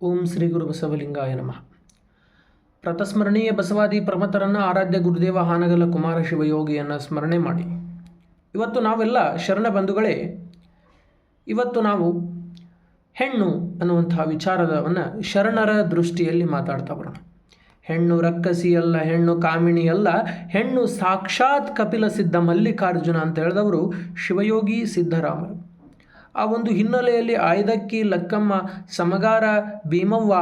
ಓಂ ಶ್ರೀ ಗುರು ಬಸವಲಿಂಗಾಯ ನಮಃ. ಪ್ರತಸ್ಮರಣೀಯ ಬಸವಾದಿ ಪ್ರಮಥರನ್ನು ಆರಾಧ್ಯ ಗುರುದೇವ ಹಾನಗಲ್ಲ ಕುಮಾರ ಶಿವಯೋಗಿಯನ್ನು ಸ್ಮರಣೆ ಮಾಡಿ ಇವತ್ತು ನಾವೆಲ್ಲ ಶರಣ ಬಂಧುಗಳೇ, ಇವತ್ತು ನಾವು ಹೆಣ್ಣು ಅನ್ನುವಂತಹ ವಿಚಾರವನ್ನು ಶರಣರ ದೃಷ್ಟಿಯಲ್ಲಿ ಮಾತಾಡ್ತಾ ಬರೋಣ. ಹೆಣ್ಣು ರಕ್ಕಸಿಯಲ್ಲ, ಹೆಣ್ಣು ಕಾಮಿಣಿಯಲ್ಲ, ಹೆಣ್ಣು ಸಾಕ್ಷಾತ್ ಕಪಿಲ ಸಿದ್ಧ ಮಲ್ಲಿಕಾರ್ಜುನ ಅಂತ ಹೇಳಿದವರು ಶಿವಯೋಗಿ ಸಿದ್ಧರಾಮರು. ಆ ಒಂದು ಹಿನ್ನೆಲೆಯಲ್ಲಿ ಆಯ್ದಕ್ಕಿ, ಲಕ್ಕಮ್ಮ, ಸಮಗಾರ, ಭೀಮವ್ವ,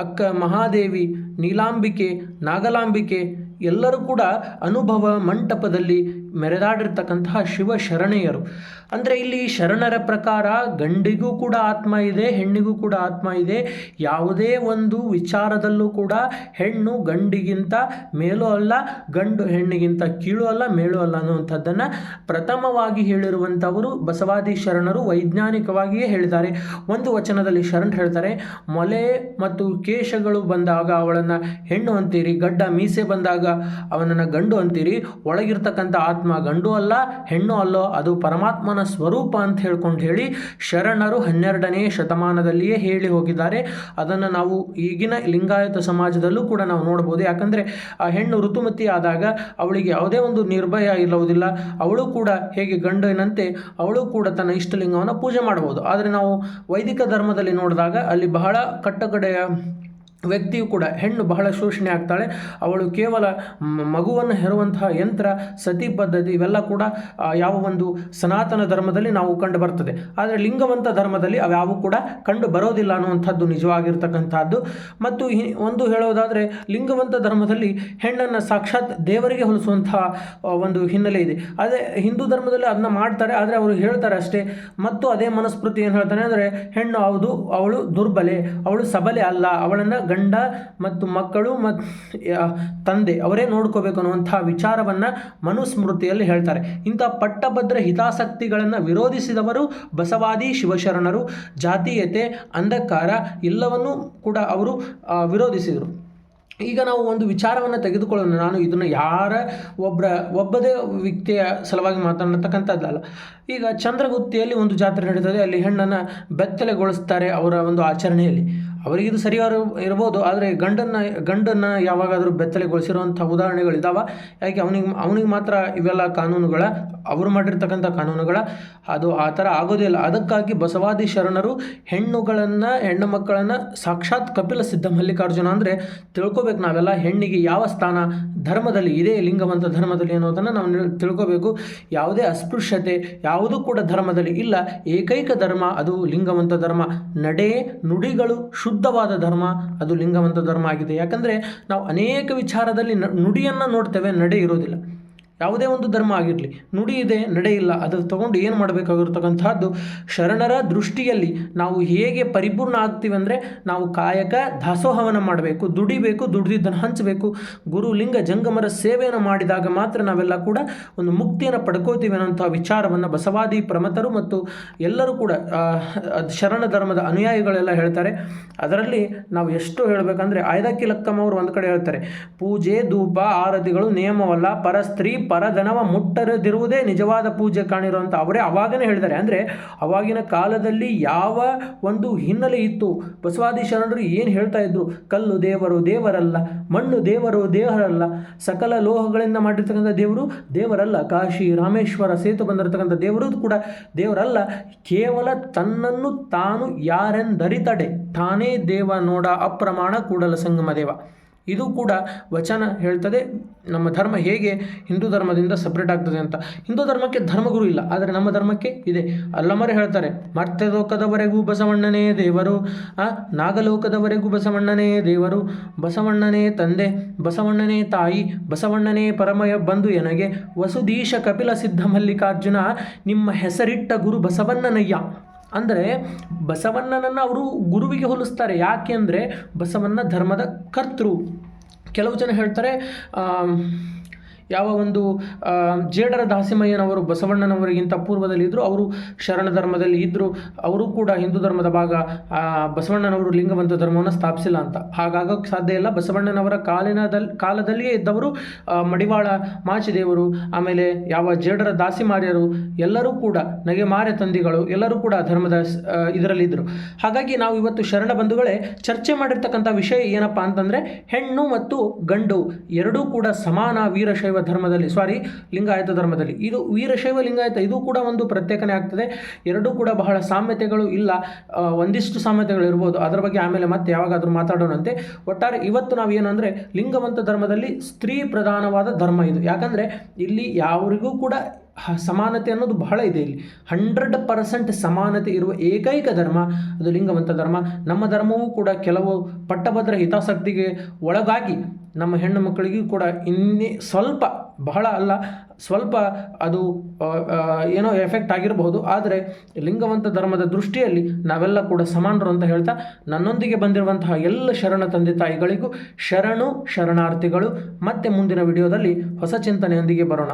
ಅಕ್ಕ ಮಹಾದೇವಿ, ನೀಲಾಂಬಿಕೆ, ನಾಗಲಾಂಬಿಕೆ ಎಲ್ಲರೂ ಕೂಡ ಅನುಭವ ಮಂಟಪದಲ್ಲಿ ಮೆರೆದಾಡಿರ್ತಕ್ಕಂತಹ ಶಿವಶರಣೆಯರು. ಅಂದರೆ ಇಲ್ಲಿ ಶರಣರ ಪ್ರಕಾರ ಗಂಡಿಗೂ ಕೂಡ ಆತ್ಮ ಇದೆ, ಹೆಣ್ಣಿಗೂ ಕೂಡ ಆತ್ಮ ಇದೆ. ಯಾವುದೇ ಒಂದು ವಿಚಾರದಲ್ಲೂ ಕೂಡ ಹೆಣ್ಣು ಗಂಡಿಗಿಂತ ಮೇಲೂ ಅಲ್ಲ, ಗಂಡು ಹೆಣ್ಣಿಗಿಂತ ಕೀಳು ಅಲ್ಲ, ಮೇಲೂ ಅಲ್ಲ ಅನ್ನುವಂಥದ್ದನ್ನು ಪ್ರಥಮವಾಗಿ ಹೇಳಿರುವಂಥವರು ಬಸವಾದಿ ಶರಣರು ವೈಜ್ಞಾನಿಕವಾಗಿಯೇ ಹೇಳಿದ್ದಾರೆ. ಒಂದು ವಚನದಲ್ಲಿ ಶರಣರು ಹೇಳ್ತಾರೆ, ಮೊಲೆ ಮತ್ತು ಕೇಶಗಳು ಬಂದಾಗ ಅವಳನ್ನು ಹೆಣ್ಣು ಅಂತೀರಿ, ಗಡ್ಡ ಮೀಸೆ ಬಂದಾಗ ಅವನನ್ನು ಗಂಡು ಅಂತೀರಿ. ಒಳಗಿರ್ತಕ್ಕಂಥ ಆತ್ಮ ಗಂಡು ಅಲ್ಲ, ಹೆಣ್ಣು ಅಲ್ಲೋ, ಅದು ಪರಮಾತ್ಮನ ಸ್ವರೂಪ ಅಂತ ಹೇಳಿ ಶರಣರು 12ನೇ ಶತಮಾನದಲ್ಲಿಯೇ ಹೇಳಿ ಹೋಗಿದ್ದಾರೆ. ಅದನ್ನು ನಾವು ಈಗಿನ ಲಿಂಗಾಯತ ಸಮಾಜದಲ್ಲೂ ಕೂಡ ನಾವು ನೋಡ್ಬೋದು. ಯಾಕಂದರೆ ಆ ಹೆಣ್ಣು ಋತುಮತಿ ಆದಾಗ ಅವಳಿಗೆ ಯಾವುದೇ ಒಂದು ನಿರ್ಭಯ ಇರುವುದಿಲ್ಲ. ಅವಳು ಕೂಡ ಹೇಗೆ ಗಂಡಿನಂತೆ ಅವಳು ಕೂಡ ತನ್ನ ಇಷ್ಟಲಿಂಗವನ್ನು ಪೂಜೆ ಮಾಡಬಹುದು. ಆದರೆ ನಾವು ವೈದಿಕ ಧರ್ಮದಲ್ಲಿ ನೋಡಿದಾಗ ಅಲ್ಲಿ ಬಹಳ ಕಟ್ಟಕಡೆಯ ವ್ಯಕ್ತಿಯು ಕೂಡ ಹೆಣ್ಣು ಬಹಳ ಶೋಷಣೆ ಆಗ್ತಾಳೆ. ಅವಳು ಕೇವಲ ಮಗುವನ್ನು ಹೆರುವಂತಹ ಯಂತ್ರ, ಸತಿ ಪದ್ಧತಿ ಇವೆಲ್ಲ ಕೂಡ ಯಾವ ಒಂದು ಸನಾತನ ಧರ್ಮದಲ್ಲಿ ನಾವು ಕಂಡು ಬರ್ತದೆ. ಆದರೆ ಲಿಂಗವಂತ ಧರ್ಮದಲ್ಲಿ ಅವ್ಯಾವು ಕೂಡ ಕಂಡು ಬರೋದಿಲ್ಲ ಅನ್ನುವಂಥದ್ದು ನಿಜವಾಗಿರ್ತಕ್ಕಂಥದ್ದು. ಮತ್ತು ಒಂದು ಹೇಳೋದಾದರೆ ಲಿಂಗವಂತ ಧರ್ಮದಲ್ಲಿ ಹೆಣ್ಣನ್ನು ಸಾಕ್ಷಾತ್ ದೇವರಿಗೆ ಹೋಲಿಸುವಂತಹ ಒಂದು ಹಿನ್ನೆಲೆ ಇದೆ. ಅದೇ ಹಿಂದೂ ಧರ್ಮದಲ್ಲಿ ಅದನ್ನ ಮಾಡ್ತಾರೆ, ಆದರೆ ಅವರು ಹೇಳ್ತಾರೆ ಅಷ್ಟೇ. ಮತ್ತು ಅದೇ ಮನಸ್ಮೃತಿ ಏನು ಹೇಳ್ತಾನೆ ಅಂದರೆ, ಹೆಣ್ಣು ಹೌದು, ಅವಳು ದುರ್ಬಲೆ, ಅವಳು ಸಬಲೆ ಅಲ್ಲ, ಅವಳನ್ನು ಗಂಡ ಮತ್ತು ಮಕ್ಕಳು ಮತ್ತು ತಂದೆ ಅವರೇ ನೋಡ್ಕೋಬೇಕು ಅನ್ನುವಂಥ ವಿಚಾರವನ್ನು ಮನುಸ್ಮೃತಿಯಲ್ಲಿ ಹೇಳ್ತಾರೆ. ಇಂಥ ಪಟ್ಟಭದ್ರ ಹಿತಾಸಕ್ತಿಗಳನ್ನು ವಿರೋಧಿಸಿದವರು ಬಸವಾದಿ ಶಿವಶರಣರು. ಜಾತೀಯತೆ, ಅಂಧಕಾರ ಎಲ್ಲವನ್ನೂ ಕೂಡ ಅವರು ವಿರೋಧಿಸಿದರು. ಈಗ ನಾವು ಒಂದು ವಿಚಾರವನ್ನು ತೆಗೆದುಕೊಳ್ಳೋಣ. ನಾನು ಇದನ್ನು ಒಬ್ಬದೇ ವ್ಯಕ್ತಿಯ ಸಲುವಾಗಿ ಮಾತನಾಡ್ತಕ್ಕಂಥದ್ದಲ್ಲ. ಈಗ ಚಂದ್ರಗುತ್ತಿಯಲ್ಲಿ ಒಂದು ಜಾತ್ರೆ ನಡೀತದೆ, ಅಲ್ಲಿ ಹೆಣ್ಣನ್ನು ಬೆತ್ತಲೆಗೊಳಿಸ್ತಾರೆ ಅವರ ಒಂದು ಆಚರಣೆಯಲ್ಲಿ. ಅವರಿಗಿದು ಸರಿಯಾದ ಇರ್ಬೋದು, ಆದರೆ ಗಂಡನ್ನು ಯಾವಾಗಾದರೂ ಬೆತ್ತಲೆಗೊಳಿಸಿರುವಂಥ ಉದಾಹರಣೆಗಳಿದ್ದಾವೆ. ಯಾಕೆ ಅವನಿಗೆ ಮಾತ್ರ ಇವೆಲ್ಲ ಕಾನೂನುಗಳ, ಅವರು ಮಾಡಿರ್ತಕ್ಕಂಥ ಕಾನೂನುಗಳ, ಅದು ಆ ಥರ ಆಗೋದಿಲ್ಲ. ಅದಕ್ಕಾಗಿ ಬಸವಾದಿ ಶರಣರು ಹೆಣ್ಣು ಮಕ್ಕಳನ್ನು ಸಾಕ್ಷಾತ್ ಕಪಿಲ ಸಿದ್ಧ ಮಲ್ಲಿಕಾರ್ಜುನ ಅಂದರೆ ತಿಳ್ಕೊಬೇಕು ನಾವೆಲ್ಲ. ಹೆಣ್ಣಿಗೆ ಯಾವ ಸ್ಥಾನ ಧರ್ಮದಲ್ಲಿ ಇದೆ, ಲಿಂಗವಂತ ಧರ್ಮದಲ್ಲಿ ಅನ್ನೋದನ್ನು ನಾವು ತಿಳ್ಕೋಬೇಕು. ಯಾವುದೇ ಅಸ್ಪೃಶ್ಯತೆ ಯಾವುದೂ ಕೂಡ ಧರ್ಮದಲ್ಲಿ ಇಲ್ಲ. ಏಕೈಕ ಧರ್ಮ ಅದು ಲಿಂಗವಂತ ಧರ್ಮ. ನಡೆ ನುಡಿಗಳು ಶುದ್ಧವಾದ ಧರ್ಮ ಅದು ಲಿಂಗವಂತ ಧರ್ಮ ಆಗಿದೆ. ಯಾಕಂದರೆ ನಾವು ಅನೇಕ ವಿಚಾರದಲ್ಲಿ ನುಡಿಯನ್ನು ನೋಡ್ತೇವೆ, ನಡೆ ಇರೋದಿಲ್ಲ. ಯಾವುದೇ ಒಂದು ಧರ್ಮ ಆಗಿರಲಿ, ನುಡಿ ಇದೆ, ನಡೆ ಇಲ್ಲ. ಅದು ತಗೊಂಡು ಏನು ಮಾಡಬೇಕಾಗಿರ್ತಕ್ಕಂಥದ್ದು, ಶರಣರ ದೃಷ್ಟಿಯಲ್ಲಿ ನಾವು ಹೇಗೆ ಪರಿಪೂರ್ಣ ಆಗ್ತೀವಿ ಅಂದರೆ, ನಾವು ಕಾಯಕ ದಾಸೋಹವನ್ನು ಮಾಡಬೇಕು, ದುಡಿಬೇಕು, ದುಡಿದಿದ್ದನ್ನು ಹಂಚಬೇಕು. ಗುರು ಲಿಂಗ ಜಂಗಮರ ಸೇವೆಯನ್ನು ಮಾಡಿದಾಗ ಮಾತ್ರ ನಾವೆಲ್ಲ ಕೂಡ ಒಂದು ಮುಕ್ತಿಯನ್ನು ಪಡ್ಕೋತೀವಿ ಅನ್ನೋಂಥ ವಿಚಾರವನ್ನು ಬಸವಾದಿ ಪ್ರಮಥರು ಮತ್ತು ಎಲ್ಲರೂ ಕೂಡ ಶರಣ ಧರ್ಮದ ಅನುಯಾಯಿಗಳೆಲ್ಲ ಹೇಳ್ತಾರೆ. ಅದರಲ್ಲಿ ನಾವು ಎಷ್ಟು ಹೇಳಬೇಕಂದ್ರೆ, ಆಯ್ದಕ್ಕಿ ಲಕ್ಕಮ್ಮ ಅವರು ಒಂದು ಕಡೆ ಹೇಳ್ತಾರೆ, ಪೂಜೆ ಧೂಪ ಆರತಿಗಳು ನಿಯಮವಲ್ಲ, ಪರಸ್ತ್ರೀ ಪರಧನವ ಮುಟ್ಟರದಿರುವುದೇ ನಿಜವಾದ ಪೂಜೆ ಕಾಣಿರುವಂಥ ಅವರೇ ಅವಾಗನೇ ಹೇಳಿದ್ದಾರೆ. ಅಂದರೆ ಅವಾಗಿನ ಕಾಲದಲ್ಲಿ ಯಾವ ಒಂದು ಹಿನ್ನೆಲೆ ಇತ್ತು, ಬಸವಾದಿ ಶರಣರು ಏನು ಹೇಳ್ತಾ ಇದ್ರು, ಕಲ್ಲು ದೇವರು ದೇವರಲ್ಲ, ಮಣ್ಣು ದೇವರು ದೇವರಲ್ಲ, ಸಕಲ ಲೋಹಗಳಿಂದ ಮಾಡಿರ್ತಕ್ಕಂಥ ದೇವರು ದೇವರಲ್ಲ, ಕಾಶಿ ರಾಮೇಶ್ವರ ಸೇತು ಬಂದಿರತಕ್ಕಂಥ ದೇವರು ಕೂಡ ದೇವರಲ್ಲ, ಕೇವಲ ತನ್ನನ್ನು ತಾನು ಯಾರೆಂದರಿತಡೆ ತಾನೇ ದೇವ ನೋಡ ಅಪ್ರಮಾಣ ಕೂಡಲ ಸಂಗಮ ದೇವ. ಇದು ಕೂಡ ವಚನ ಹೇಳ್ತದೆ ನಮ್ಮ ಧರ್ಮ ಹೇಗೆ ಹಿಂದೂ ಧರ್ಮದಿಂದ ಸಪ್ರೇಟ್ ಆಗ್ತದೆ ಅಂತ. ಹಿಂದೂ ಧರ್ಮಕ್ಕೆ ಧರ್ಮಗುರು ಇಲ್ಲ, ಆದರೆ ನಮ್ಮ ಧರ್ಮಕ್ಕೆ ಇದೆ. ಅಲ್ಲಮರೆ ಹೇಳ್ತಾರೆ, ಮರ್ತ್ಯಲೋಕದವರೆಗೂ ಬಸವಣ್ಣನೇ ದೇವರು, ನಾಗಲೋಕದವರೆಗೂ ಬಸವಣ್ಣನೇ ದೇವರು, ಬಸವಣ್ಣನೇ ತಂದೆ, ಬಸವಣ್ಣನೇ ತಾಯಿ, ಬಸವಣ್ಣನೇ ಪರಮಯ ಬಂಧು ಎನಗೆ, ವಸುದೀಶ ಕಪಿಲ ಸಿದ್ಧ ಮಲ್ಲಿಕಾರ್ಜುನ, ನಿಮ್ಮ ಹೆಸರಿಟ್ಟ ಗುರು ಬಸವಣ್ಣನಯ್ಯ. ಅಂದರೆ ಬಸವಣ್ಣನನ್ನು ಅವರು ಗುರುವಿಗೆ ಹೋಲಿಸ್ತಾರೆ. ಯಾಕೆ ಅಂದರೆ ಬಸವಣ್ಣ ಧರ್ಮದ ಕರ್ತೃ. ಕೆಲವು ಜನ ಹೇಳ್ತಾರೆ ಯಾವ ಒಂದು ಜೇಡರ ದಾಸಿಮಯ್ಯನವರು ಬಸವಣ್ಣನವರಿಗಿಂತ ಪೂರ್ವದಲ್ಲಿ ಇದ್ದರು, ಅವರು ಶರಣ ಧರ್ಮದಲ್ಲಿ ಇದ್ದರು. ಅವರು ಕೂಡ ಹಿಂದೂ ಧರ್ಮದ ಭಾಗ. ಬಸವಣ್ಣನವರು ಲಿಂಗವಂತ ಧರ್ಮವನ್ನು ಸ್ಥಾಪಿಸಿಲ್ಲ ಅಂತ ಹಾಗಾಗೋಕ್ಕೆ ಸಾಧ್ಯ ಇಲ್ಲ. ಬಸವಣ್ಣನವರ ಕಾಲದಲ್ಲಿಯೇ ಇದ್ದವರು ಮಡಿವಾಳ ಮಾಚಿದೇವರು, ಆಮೇಲೆ ಯಾವ ಜೇಡರ ದಾಸಿಮಾರ್ಯರು ಎಲ್ಲರೂ ಕೂಡ ನಗೆಮಾರೆ ತಂದಿಗಳು ಎಲ್ಲರೂ ಕೂಡ ಧರ್ಮದ ಇದರಲ್ಲಿದ್ದರು. ಹಾಗಾಗಿ ನಾವು ಇವತ್ತು ಶರಣ ಬಂಧುಗಳೇ ಚರ್ಚೆ ಮಾಡಿರ್ತಕ್ಕಂಥ ವಿಷಯ ಏನಪ್ಪ ಅಂತಂದರೆ, ಹೆಣ್ಣು ಮತ್ತು ಗಂಡು ಎರಡೂ ಕೂಡ ಸಮಾನ ವೀರಶೈವ ಧರ್ಮದಲ್ಲಿ, ಲಿಂಗಾಯತ ಧರ್ಮದಲ್ಲಿ. ಇದು ವೀರಶೈವ ಲಿಂಗಾಯತ ಇದು ಕೂಡ ಒಂದು ಪ್ರತ್ಯೇಕನೆ ಆಗ್ತದೆ. ಎರಡೂ ಕೂಡ ಬಹಳ ಸಾಮ್ಯತೆಗಳು ಇಲ್ಲ, ಒಂದಿಷ್ಟು ಸಾಮ್ಯತೆಗಳು ಇರ್ಬೋದು, ಅದರ ಬಗ್ಗೆ ಆಮೇಲೆ ಮತ್ತೆ ಯಾವಾಗಾದರೂ ಮಾತಾಡೋಣಂತೆ. ಒಟ್ಟಾರೆ ಇವತ್ತು ನಾವು ಏನಂದರೆ, ಲಿಂಗವಂತ ಧರ್ಮದಲ್ಲಿ ಸ್ತ್ರೀ ಪ್ರಧಾನವಾದ ಧರ್ಮ ಇದು. ಯಾಕಂದರೆ ಇಲ್ಲಿ ಯಾವರಿಗೂ ಕೂಡ ಸಮಾನತೆ ಅನ್ನೋದು ಬಹಳ ಇದೆ. ಇಲ್ಲಿ 100% ಸಮಾನತೆ ಇರುವ ಏಕೈಕ ಧರ್ಮ ಅದು ಲಿಂಗವಂತ ಧರ್ಮ. ನಮ್ಮ ಧರ್ಮವೂ ಕೂಡ ಕೆಲವು ಪಟ್ಟಭದ್ರ ಹಿತಾಸಕ್ತಿಗೆ ಒಳಗಾಗಿ ನಮ್ಮ ಹೆಣ್ಣು ಮಕ್ಕಳಿಗೂ ಕೂಡ ಇನ್ನೇ ಸ್ವಲ್ಪ, ಬಹಳ ಅಲ್ಲ ಸ್ವಲ್ಪ ಅದು ಏನೋ ಎಫೆಕ್ಟ್ ಆಗಿರಬಹುದು. ಆದರೆ ಲಿಂಗವಂತ ಧರ್ಮದ ದೃಷ್ಟಿಯಲ್ಲಿ ನಾವೆಲ್ಲ ಕೂಡ ಸಮಾನರು ಅಂತ ಹೇಳ್ತಾ, ನನ್ನೊಂದಿಗೆ ಬಂದಿರುವಂತಹ ಎಲ್ಲ ಶರಣ ತಂದೆ ತಾಯಿಗಳಿಗೂ ಶರಣಾರ್ಥಿಗಳು. ಮತ್ತೆ ಮುಂದಿನ ವಿಡಿಯೋದಲ್ಲಿ ಹೊಸ ಚಿಂತನೆಯೊಂದಿಗೆ ಬರೋಣ.